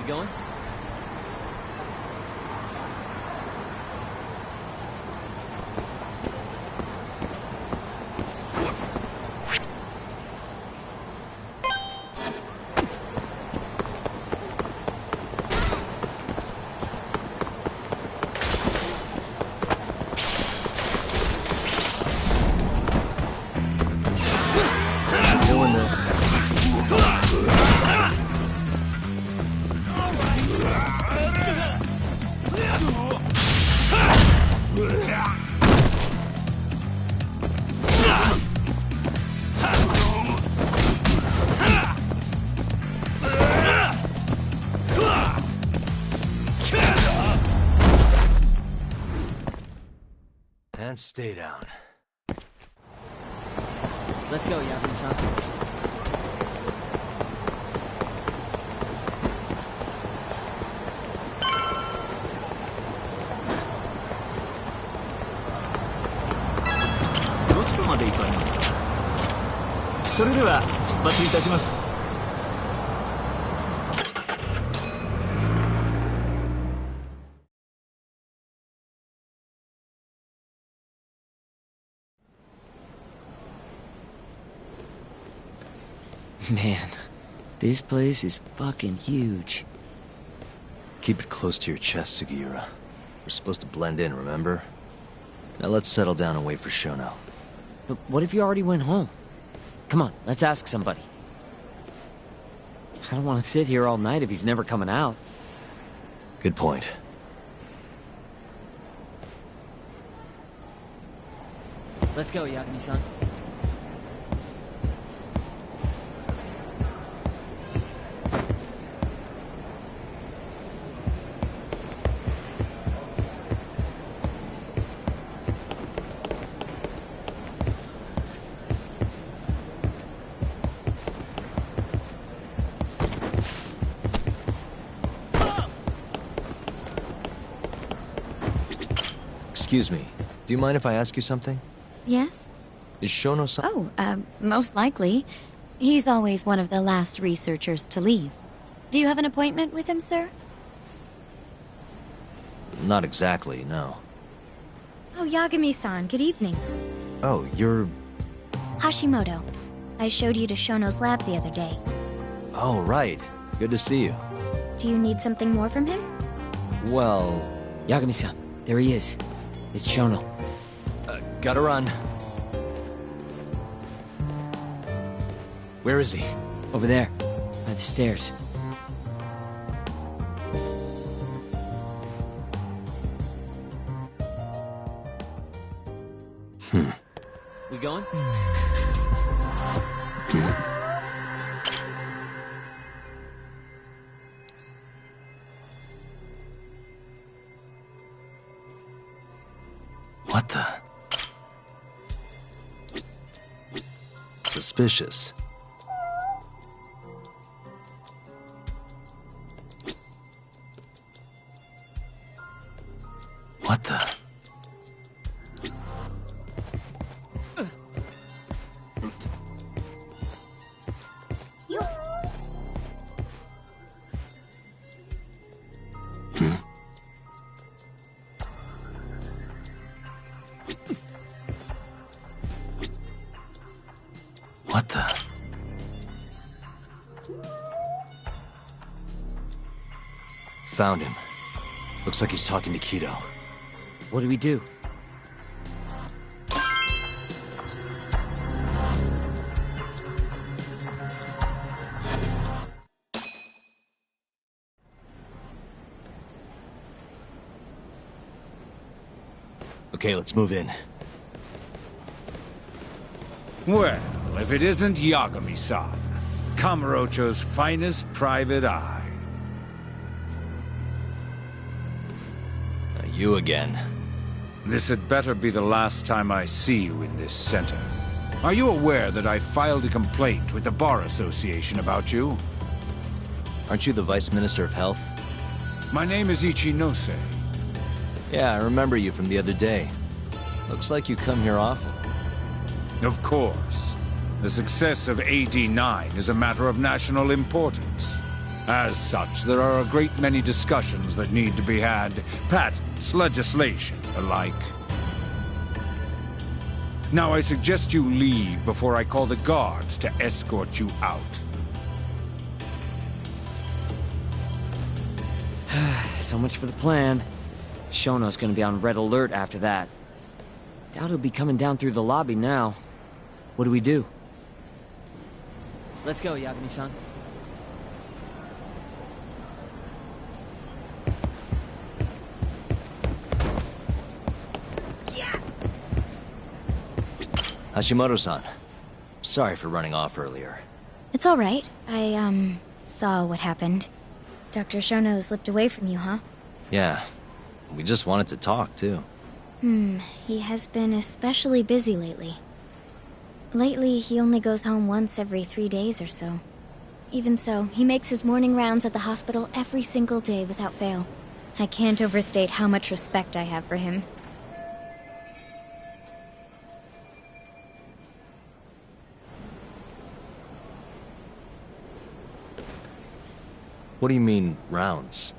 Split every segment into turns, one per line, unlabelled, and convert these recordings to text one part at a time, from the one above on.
We going?
Doing this. And stay down.
Let's go, Yagami-san. Man, this place is fucking huge.
Keep it close to your chest, Sugiura. We're supposed to blend in, remember? Now let's settle down and wait for Shono.
But what if you already went home? Come on, let's ask somebody. I don't want to sit here all night if he's never coming out.
Good point.
Let's go, Yagami-san.
Excuse me. Do you mind if I ask you something?
Yes?
Is Shono
Most likely. He's always one of the last researchers to leave. Do you have an appointment with him, sir?
Not exactly, no.
Oh, Yagami-san, good evening.
Oh, you're...
Hashimoto. I showed you to Shono's lab the other day.
Oh, right. Good to see you.
Do you need something more from him?
Well...
Yagami-san, there he is. It's Shono.
Gotta run. Where is he?
Over there, by the stairs. We going?
What the? Suspicious. What the? What the? Found him. Looks like he's talking to Kido.
What do we do?
Okay, let's move in.
Well, if it isn't Yagami-san, Kamurocho's finest private eye.
You again.
This had better be the last time I see you in this center. Are you aware that I filed a complaint with the Bar Association about you?
Aren't you the Vice Minister of Health?
My name is Ichinose.
Yeah, I remember you from the other day. Looks like you come here often.
Of course. The success of AD-9 is a matter of national importance. As such, there are a great many discussions that need to be had, patents, legislation, alike. Now I suggest you leave before I call the guards to escort you out.
So much for the plan. Shono's gonna be on red alert after that. Doubt he'll be coming down through the lobby now. What do we do? Let's go, Yagami-san.
Hashimoto-san. Sorry for running off earlier.
It's all right. I, saw what happened. Dr. Shono slipped away from you, huh?
Yeah. We just wanted to talk, too.
He has been especially busy lately. Lately, he only goes home once every 3 days or so. Even so, he makes his morning rounds at the hospital every single day without fail. I can't overstate how much respect I have for him.
What do you mean, rounds?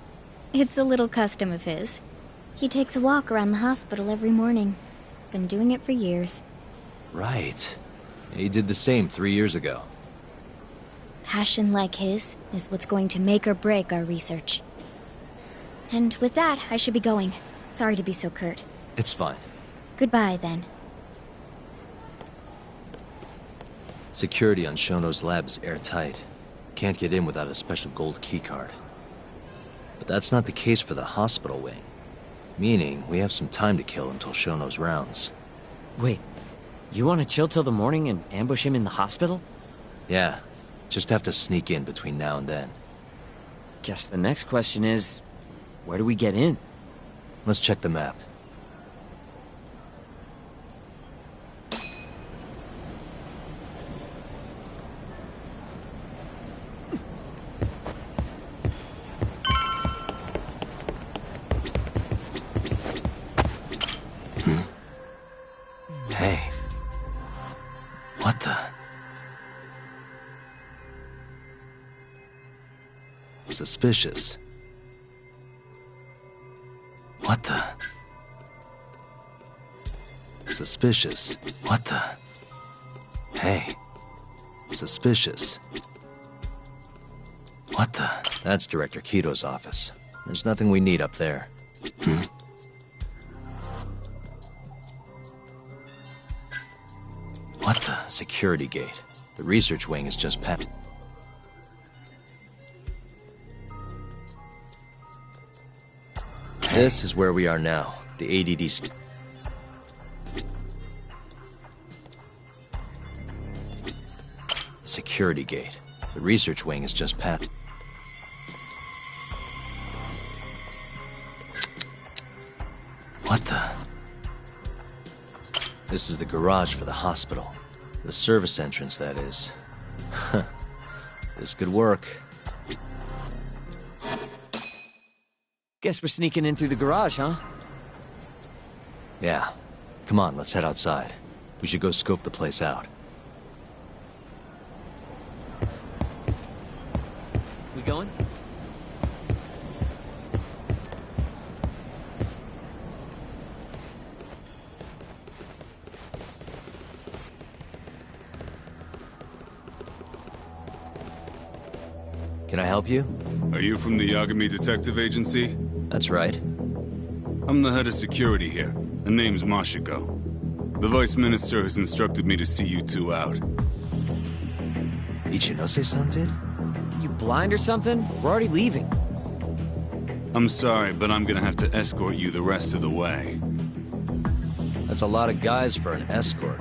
It's a little custom of his. He takes a walk around the hospital every morning. Been doing it for years.
Right. He did the same 3 years ago.
Passion like his is what's going to make or break our research. And with that, I should be going. Sorry to be so curt.
It's fine.
Goodbye, then.
Security on Shono's lab is airtight. Can't get in without a special gold keycard. But that's not the case for the hospital wing. Meaning, we have some time to kill until Shono's rounds.
Wait, you want to chill till the morning and ambush him in the hospital?
Yeah, just have to sneak in between now and then.
Guess the next question is, where do we get in?
Let's check the map. Hey. What the? Suspicious. What the? Suspicious. What the? Hey. Suspicious. What the? That's Director Kito's office. There's nothing we need up there. What the? Security gate. The research wing is just past. This is where we are now. The ADD. Security gate. The research wing is just past. What the? This is the garage for the hospital. The service entrance, that is. This could work.
Guess we're sneaking in through the garage, huh?
Yeah. Come on, let's head outside. We should go scope the place out.
We going?
Can I help you?
Are you from the Yagami Detective Agency?
That's right.
I'm the head of security here. The name's Mashiko. The Vice Minister has instructed me to see you two out.
Ichinose-san did?
You blind or something? We're already leaving.
I'm sorry, but I'm gonna have to escort you the rest of the way.
That's a lot of guys for an escort.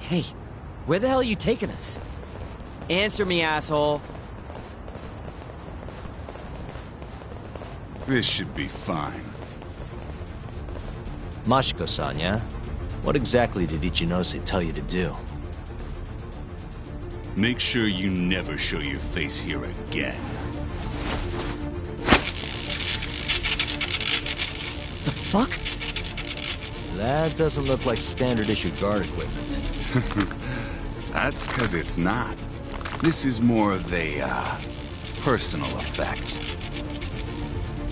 Hey, where the hell are you taking us? Answer me, asshole.
This should be fine.
Mashiko-san, yeah? What exactly did Ichinose tell you to do?
Make sure you never show your face here again.
The fuck?
That doesn't look like standard issue guard equipment.
That's because it's not. This is more of a, personal effect.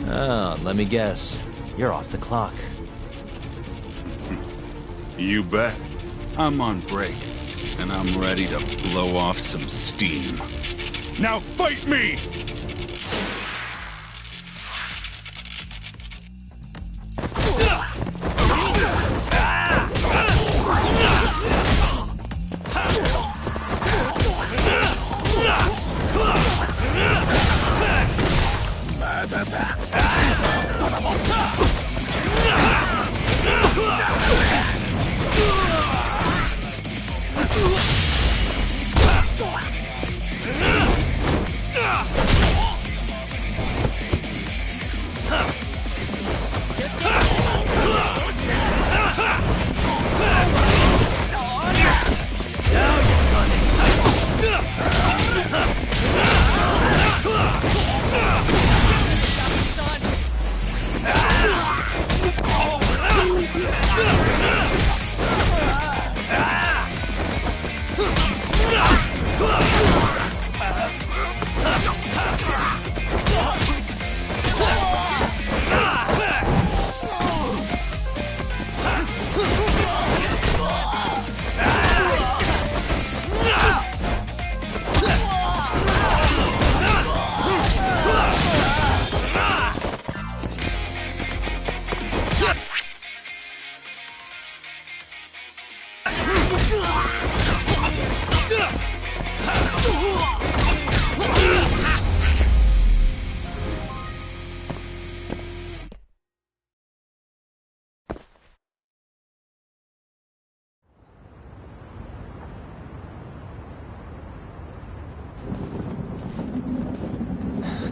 Oh, let me guess. You're off the clock.
You bet. I'm on break, and I'm ready to blow off some steam. Now fight me!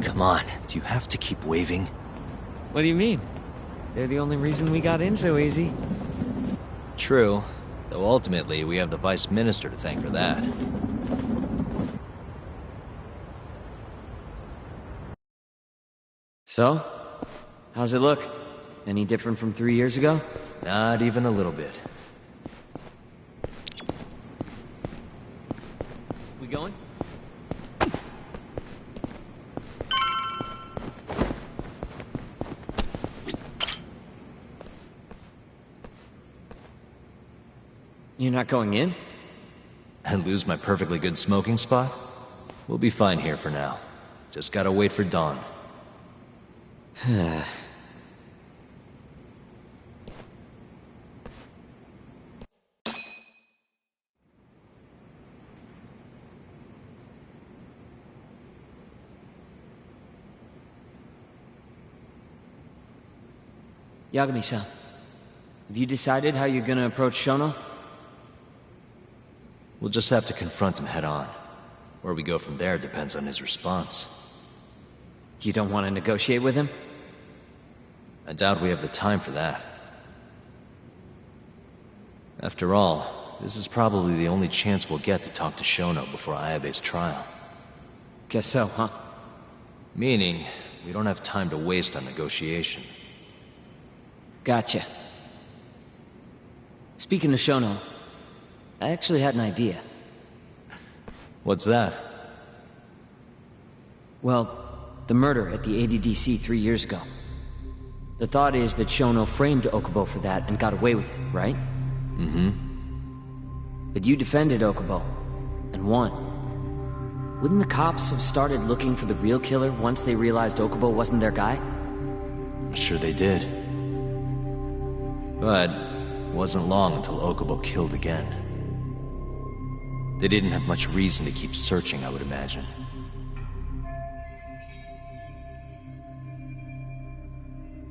Come on, do you have to keep waving?
What do you mean? They're the only reason we got in so easy.
True, though ultimately we have the Vice Minister to thank for that.
So? How's it look? Any different from 3 years ago?
Not even a little bit.
We going? You're not going in?
And lose my perfectly good smoking spot? We'll be fine here for now. Just gotta wait for dawn.
Yagami-san, have you decided how you're gonna approach Shono?
We'll just have to confront him head on. Where we go from there depends on his response.
You don't want to negotiate with him?
I doubt we have the time for that. After all, this is probably the only chance we'll get to talk to Shono before Ayabe's trial.
Guess so, huh?
Meaning, we don't have time to waste on negotiation.
Gotcha. Speaking of Shono, I actually had an idea.
What's that?
Well, the murder at the ADDC 3 years ago. The thought is that Shono framed Okubo for that and got away with it, right?
Mm-hmm.
But you defended Okubo, and won. Wouldn't the cops have started looking for the real killer once they realized Okubo wasn't their guy?
I'm sure they did. But it wasn't long until Okubo killed again. They didn't have much reason to keep searching, I would imagine.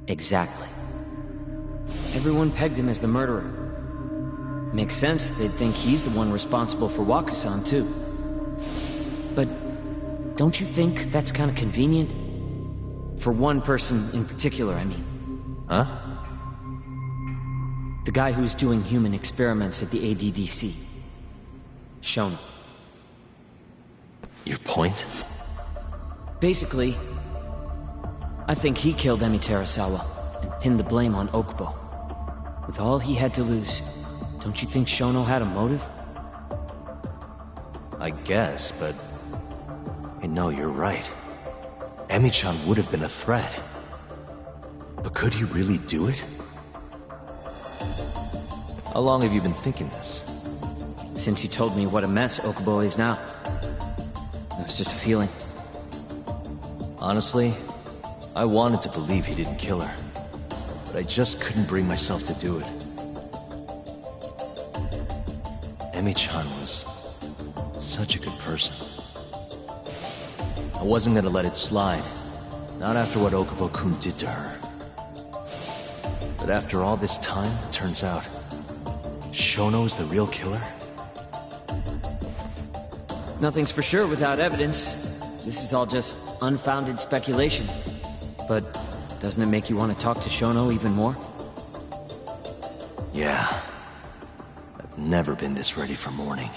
Exactly. Everyone pegged him as the murderer. Makes sense, they'd think he's the one responsible for Wakusan, too. But don't you think that's kind of convenient? For one person in particular, I mean.
Huh?
The guy who's doing human experiments at the ADDC. Shono.
Your point?
Basically, I think he killed Emi Terasawa. and pinned the blame on Okubo. With all he had to lose, don't you think Shono had a motive?
I guess, but... Hey, no, you're right. Emi-chan would have been a threat. But could he really do it? How long have you been thinking this?
Since you told me what a mess Okubo is now. It was just a feeling.
Honestly, I wanted to believe he didn't kill her. But I just couldn't bring myself to do it. Emi-chan was such a good person. I wasn't gonna let it slide. Not after what Okubo-kun did to her. But after all this time, it turns out Shono's the real killer?
Nothing's for sure without evidence. This is all just unfounded speculation. But doesn't it make you want to talk to Shono even more?
Yeah. I've never been this ready for morning.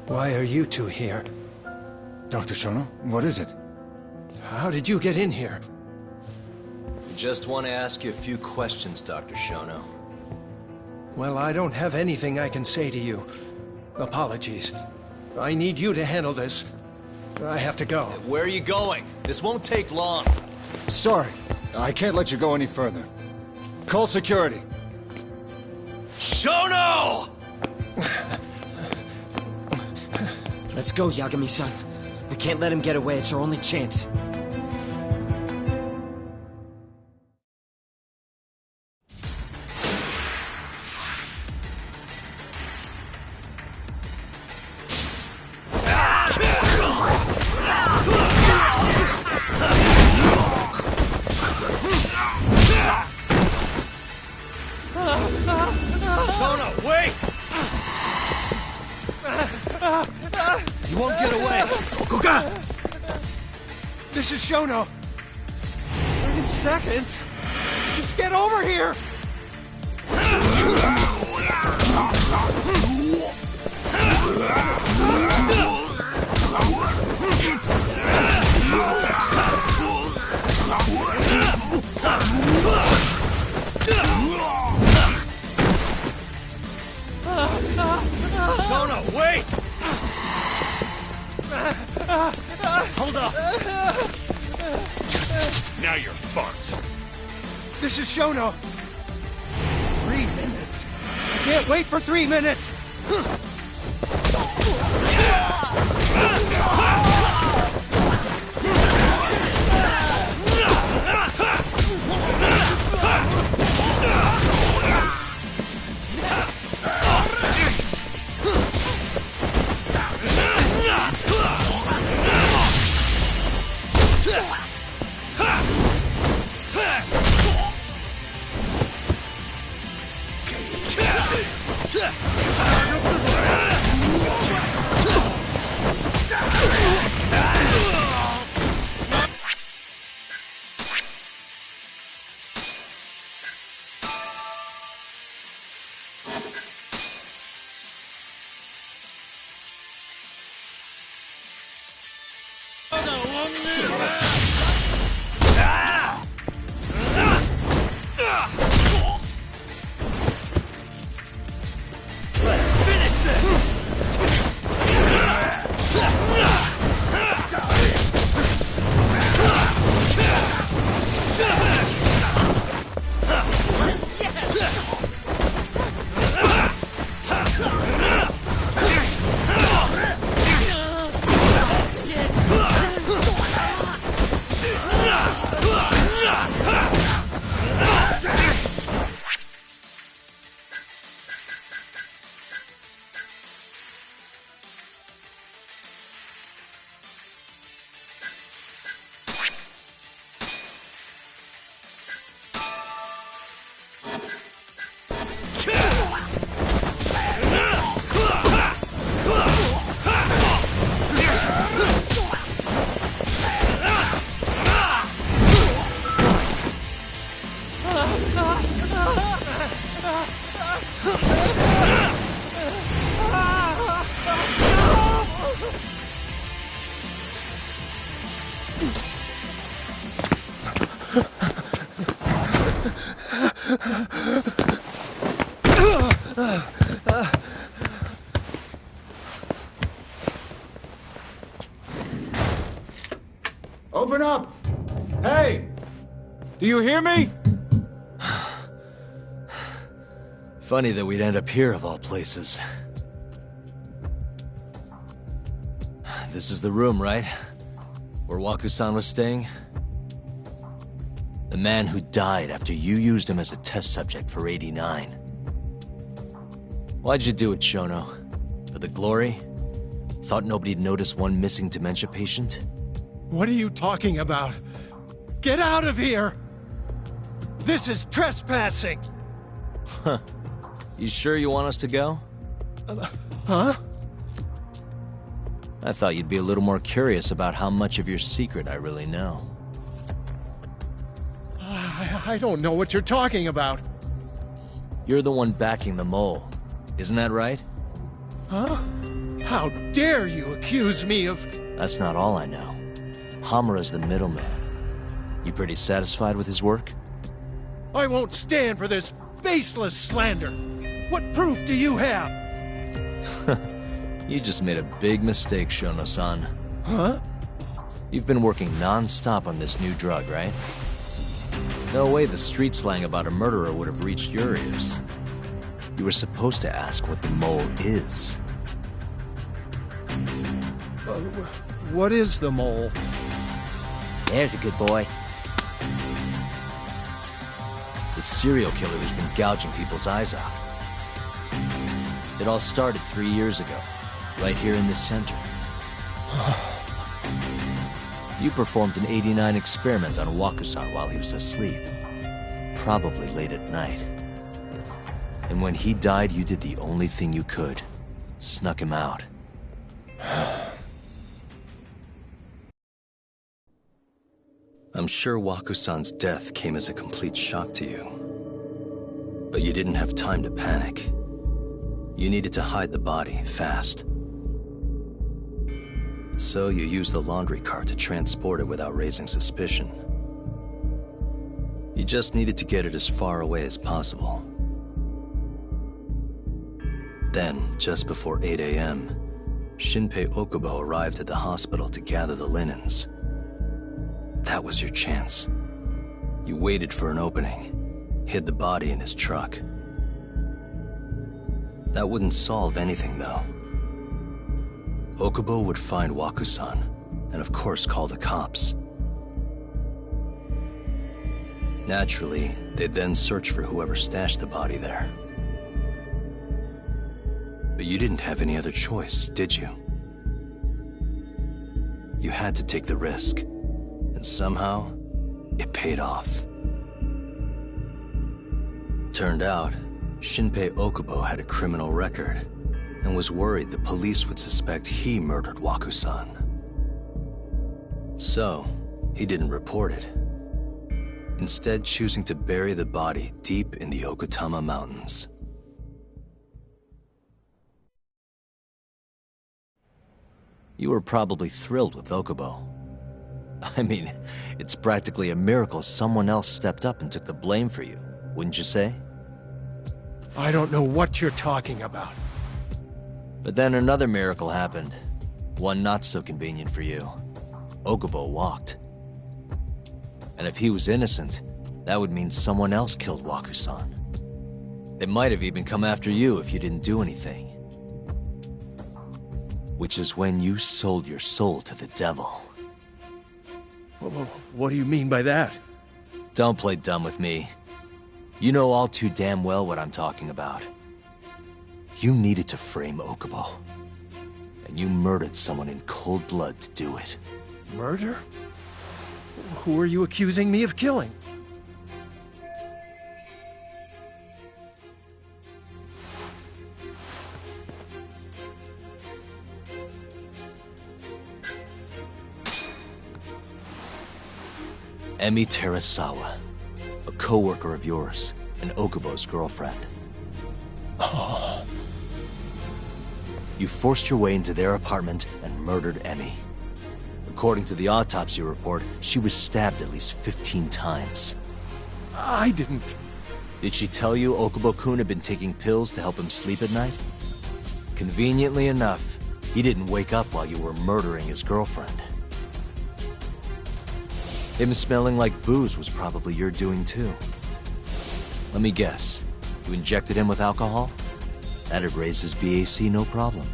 Why are you two here?
Dr. Shono, what is it?
How did you get in here?
I just want to ask you a few questions, Dr. Shono.
Well, I don't have anything I can say to you. Apologies. I need you to handle this. I have to go.
Where are you going? This won't take long.
Sorry, I can't let you go any further. Call security.
Shono!
Let's go, Yagami-san. We can't let him get away. It's our only chance.
Shono, wait! You won't get away! Kuka!
This is Shono. In seconds. Just get over here!
Shono, wait! Hold up!
Now you're fucked.
This is Shono. 3 minutes. I can't wait for 3 minutes!
Open up! Hey! Do you hear me?
Funny that we'd end up here of all places. This is the room, right? Where Waku-san was staying? The man who died after you used him as a test subject for 89. Why'd you do it, Shono? For the glory? Thought nobody'd notice one missing dementia patient?
What are you talking about? Get out of here! This is trespassing!
Huh. You sure you want us to go?
Huh?
I thought you'd be a little more curious about how much of your secret I really know.
I don't know what you're talking about.
You're the one backing the mole, isn't that right?
Huh? How dare you accuse me of...
That's not all I know. Hamura's the middleman. You pretty satisfied with his work?
I won't stand for this baseless slander. What proof do you have?
You just made a big mistake, Shono-san.
Huh?
You've been working non-stop on this new drug, right? No way the street slang about a murderer would have reached your ears. You were supposed to ask what the mole is.
What is the mole?
There's a good boy.
The serial killer who's been gouging people's eyes out. It all started 3 years ago, right here in this center. You performed an 89 experiment on Waku-san while he was asleep. Probably late at night. And when he died, you did the only thing you could. Snuck him out. I'm sure Waku-san's death came as a complete shock to you. But you didn't have time to panic. You needed to hide the body, fast. So you used the laundry cart to transport it without raising suspicion. You just needed to get it as far away as possible. Then, just before 8 a.m., Shinpei Okubo arrived at the hospital to gather the linens. That was your chance. You waited for an opening, hid the body in his truck. That wouldn't solve anything, though. Okubo would find Waku-san, and of course call the cops. Naturally, they'd then search for whoever stashed the body there. But you didn't have any other choice, did you? You had to take the risk, and somehow, it paid off. Turned out, Shinpei Okubo had a criminal record, and was worried the police would suspect he murdered Waku-san. So, he didn't report it. Instead choosing to bury the body deep in the Okutama Mountains. You were probably thrilled with Okubo. I mean, it's practically a miracle someone else stepped up and took the blame for you, wouldn't you say?
I don't know what you're talking about.
But then another miracle happened. One not so convenient for you. Okubo walked. And if he was innocent, that would mean someone else killed Waku-san. They might have even come after you if you didn't do anything. Which is when you sold your soul to the devil.
What do you mean by that?
Don't play dumb with me. You know all too damn well what I'm talking about. You needed to frame Okubo. And you murdered someone in cold blood to do it.
Murder? Who are you accusing me of killing?
Emi Terasawa, a co-worker of yours, and Okubo's girlfriend.
Oh.
You forced your way into their apartment and murdered Emi. According to the autopsy report, she was stabbed at least 15 times.
I didn't...
Did she tell you Okubo-kun had been taking pills to help him sleep at night? Conveniently enough, he didn't wake up while you were murdering his girlfriend. Him smelling like booze was probably your doing too. Let me guess. You injected him with alcohol? That'd raise his BAC no problem.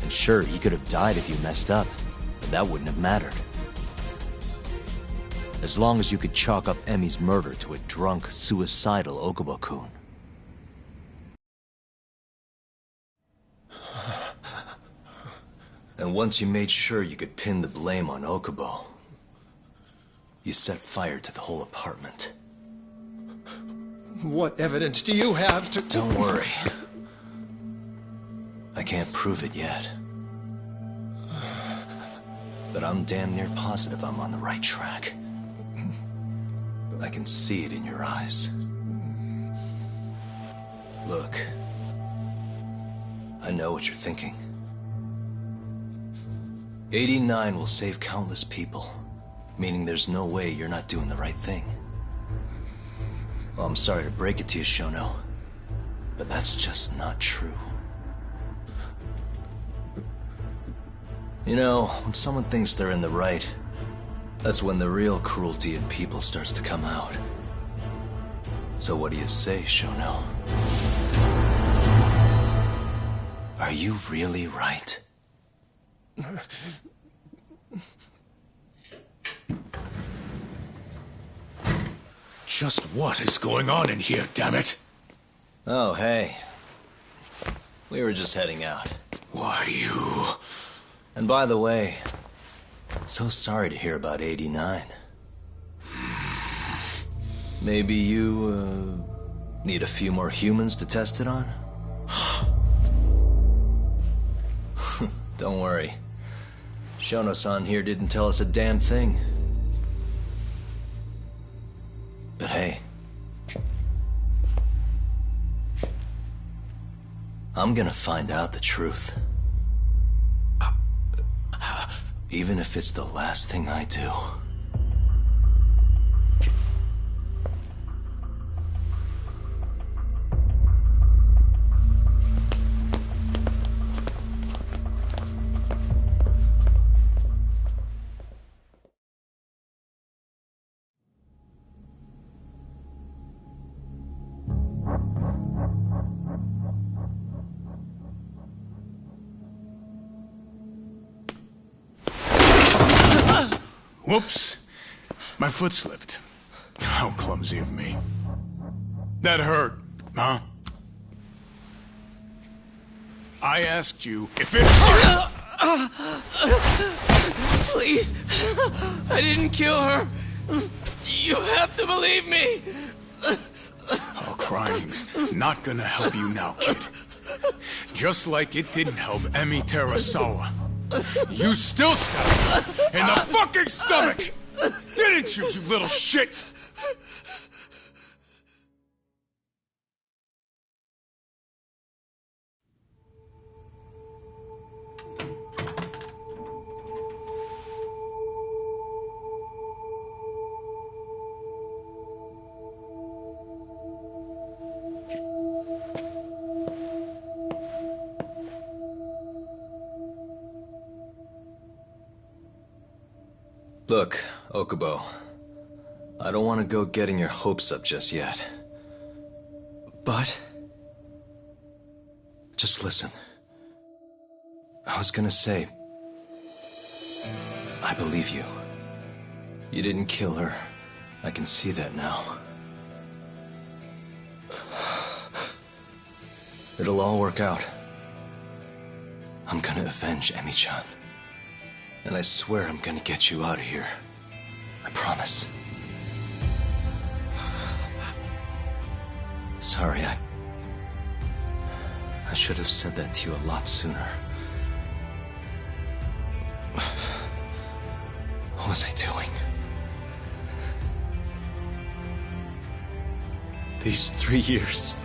And sure, he could have died if you messed up, but that wouldn't have mattered. As long as you could chalk up Emi's murder to a drunk, suicidal Okubo-kun. And once you made sure you could pin the blame on Okubo, you set fire to the whole apartment.
What evidence do you have to...
Don't worry. I can't prove it yet. But I'm damn near positive I'm on the right track. I can see it in your eyes. Look. I know what you're thinking. 89 will save countless people, meaning there's no way you're not doing the right thing. Well, I'm sorry to break it to you, Shono, but that's just not true. You know, when someone thinks they're in the right, that's when the real cruelty in people starts to come out. So what do you say, Shono? Are you really right?
Just what is going on in here, damn it?
Oh, hey. We were just heading out.
Why, you...
And by the way, so sorry to hear about 89. Maybe you, need a few more humans to test it on? Don't worry. Shono-san here didn't tell us a damn thing. But hey, I'm gonna find out the truth. Even if it's the last thing I do.
Whoops. My foot slipped. How clumsy of me. That hurt, huh? I asked you if it hurt.
Please. I didn't kill her. You have to believe me.
Oh, crying's not gonna help you now, kid. Just like it didn't help Emi Terasawa. You still stabbed her in the fucking stomach! Didn't you, you little shit?
Look, Okubo, I don't want to go getting your hopes up just yet. But... just listen. I was gonna say... I believe you. You didn't kill her. I can see that now. It'll all work out. I'm gonna avenge Emi-chan. And I swear I'm gonna get you out of here. I promise. Sorry, I should have said that to you a lot sooner. What was I doing? These 3 years,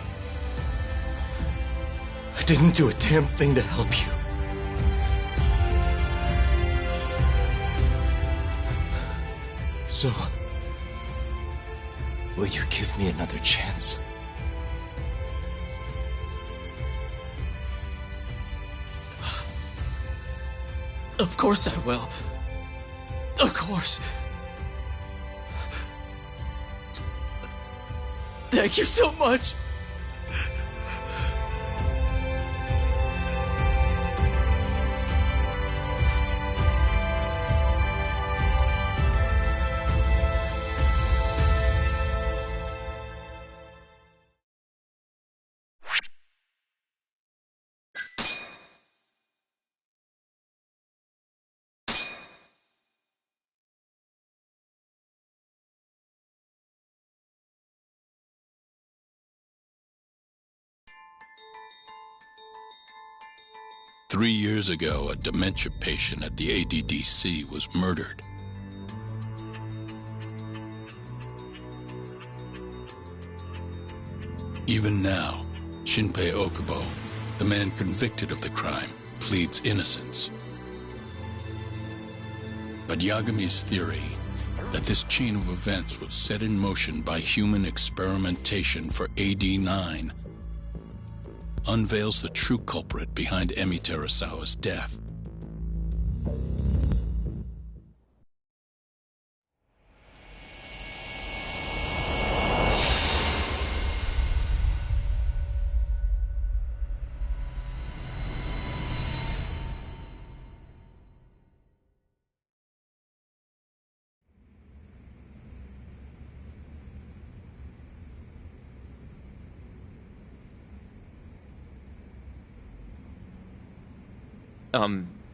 I didn't do a damn thing to help you. So, will you give me another chance?
Of course I will. Of course. Thank you so much.
Three years ago, a dementia patient at the ADDC was murdered. Even now, Shinpei Okubo, the man convicted of the crime, pleads innocence. But Yagami's theory that this chain of events was set in motion by human experimentation for AD-9 unveils the true culprit behind Emi Terasawa's death.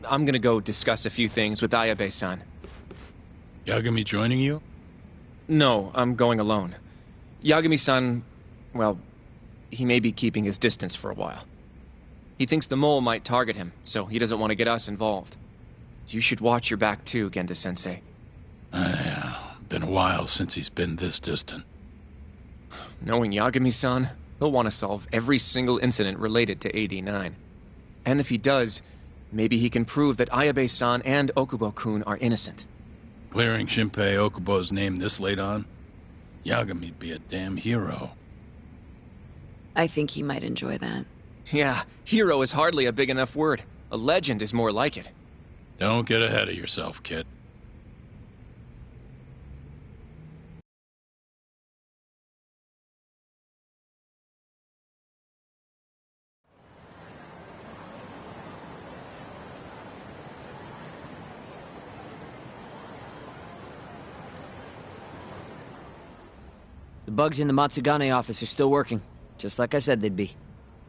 I'm gonna go discuss a few things with Ayabe-san.
Yagami joining you?
No, I'm going alone. Yagami-san, well, he may be keeping his distance for a while. He thinks the mole might target him, so he doesn't want to get us involved. You should watch your back too, Genda-sensei.
Yeah, been a while since he's been this distant.
Knowing Yagami-san, he'll want to solve every single incident related to AD-9. And if he does, maybe he can prove that Ayabe-san and Okubo-kun are innocent.
Clearing Shinpei Okubo's name this late on? Yagami'd be a damn hero.
I think he might enjoy that.
Yeah, hero is hardly a big enough word. A legend is more like it.
Don't get ahead of yourself, kid.
The bugs in the Matsugane office are still working, just like I said they'd be.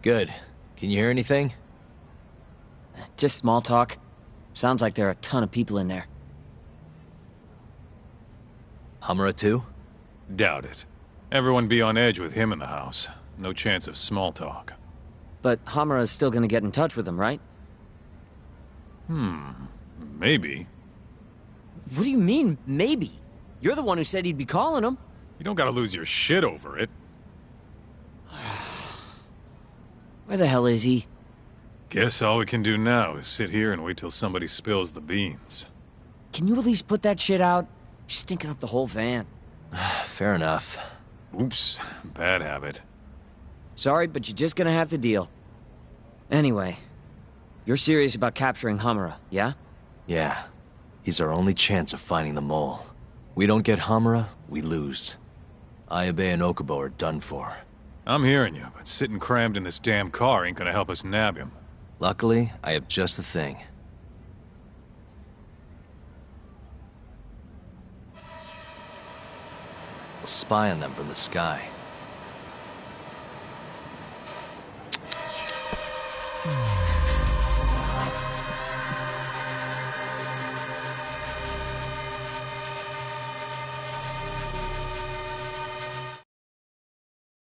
Good. Can you hear anything?
Just small talk. Sounds like there are a ton of people in there.
Hamura too?
Doubt it. Everyone be on edge with him in the house. No chance of small talk.
But Hamura's still gonna get in touch with them, right?
Maybe.
What do you mean, maybe? You're the one who said he'd be calling him.
You don't gotta lose your shit over it.
Where the hell is he?
Guess all we can do now is sit here and wait till somebody spills the beans.
Can you at least put that shit out? You're stinking up the whole van.
Fair enough.
Oops, bad habit.
Sorry, but you're just gonna have to deal. Anyway, you're serious about capturing Hamura, yeah?
Yeah. He's our only chance of finding the mole. We don't get Hamura, we lose. Ayabe and Okubo are done for.
I'm hearing you, but sitting crammed in this damn car ain't gonna help us nab him.
Luckily, I have just the thing. We'll spy on them from the sky.